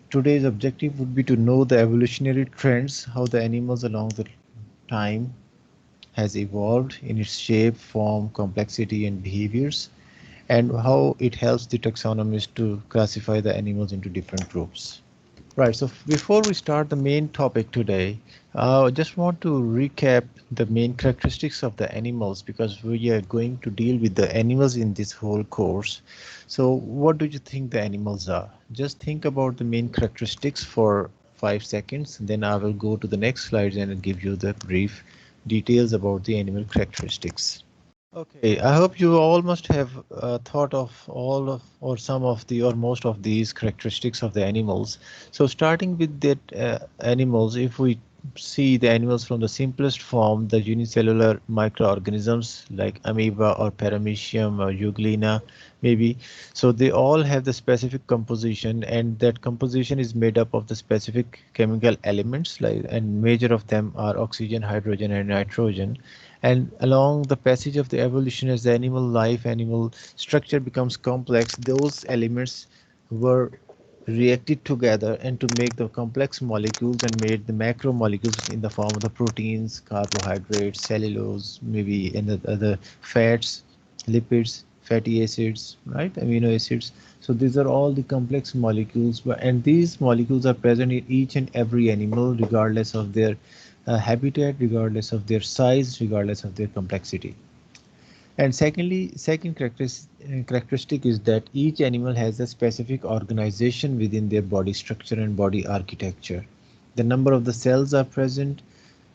today's objective would be to know the evolutionary trends, how the animals along the time has evolved in its shape, form, complexity, and behaviors, and how it helps the taxonomists to classify the animals into different groups. Right, so before we start the main topic today, I just want to recap the main characteristics of the animals because we are going to deal with the animals in this whole course. So what do you think the animals are? Just think about the main characteristics for 5 seconds, then I will go to the next slides and give you the brief details about the animal characteristics. Okay, I hope you all must have thought of all of or some of the or most of these characteristics of the animals. So starting with that animals, if we see the animals from the simplest form, the unicellular microorganisms like amoeba or paramecium or euglena, maybe. So they all have the specific composition, and that composition is made up of the specific chemical elements, like and major of them are oxygen, hydrogen, and nitrogen. And along the passage of the evolution, as the animal life, animal structure becomes complex, those elements were reacted together and to make the complex molecules and made the macromolecules in the form of the proteins, carbohydrates, cellulose, maybe and the other fats, lipids, fatty acids, right, amino acids. So these are all the complex molecules, and these molecules are present in each and every animal regardless of their habitat, regardless of their size, regardless of their complexity. And secondly, second characteristic is that each animal has a specific organization within their body structure and body architecture. The number of the cells are present.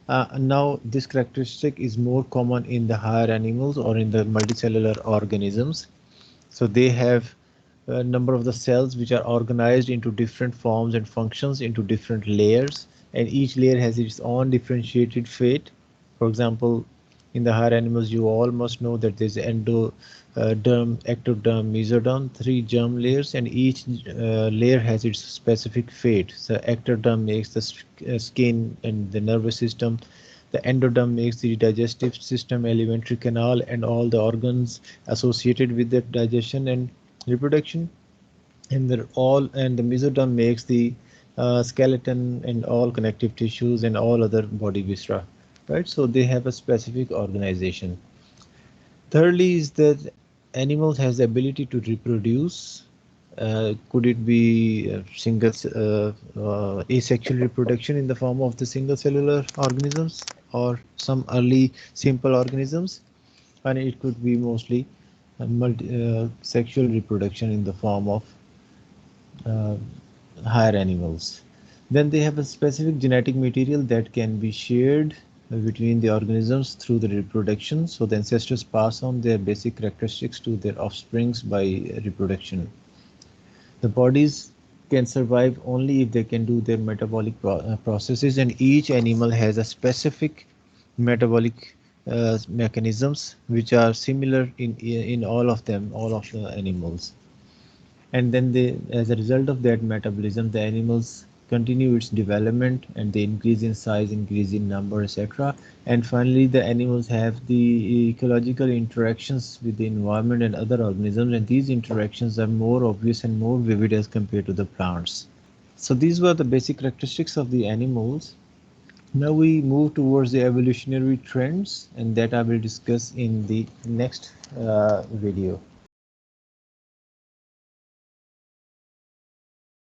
Now, this characteristic is more common in the higher animals or in the multicellular organisms. So they have a number of the cells which are organized into different forms and functions into different layers, and each layer has its own differentiated fate. For example, in the higher animals, you all must know that there's endoderm, ectoderm, mesoderm, three germ layers, and each layer has its specific fate. So ectoderm makes the skin and the nervous system. The endoderm makes the digestive system, alimentary canal, and all the organs associated with the digestion and reproduction. And the mesoderm makes the skeleton and all connective tissues and all other body viscera, right? So they have a specific organization. Thirdly is that animals has the ability to reproduce. Could it be asexual reproduction in the form of the single cellular organisms or some early simple organisms, and it could be mostly sexual reproduction in the form of uh, higher animals. Then they have a specific genetic material that can be shared between the organisms through the reproduction. So the ancestors pass on their basic characteristics to their offsprings by reproduction. The bodies can survive only if they can do their metabolic processes, and each animal has a specific metabolic mechanisms which are similar in all of them, all of the animals. And then they, as a result of that metabolism, the animals continue its development and they increase in size, increase in number, etc. And finally the animals have the ecological interactions with the environment and other organisms, and these interactions are more obvious and more vivid as compared to the plants. So these were the basic characteristics of the animals. Now we move towards the evolutionary trends, and that I will discuss in the next video.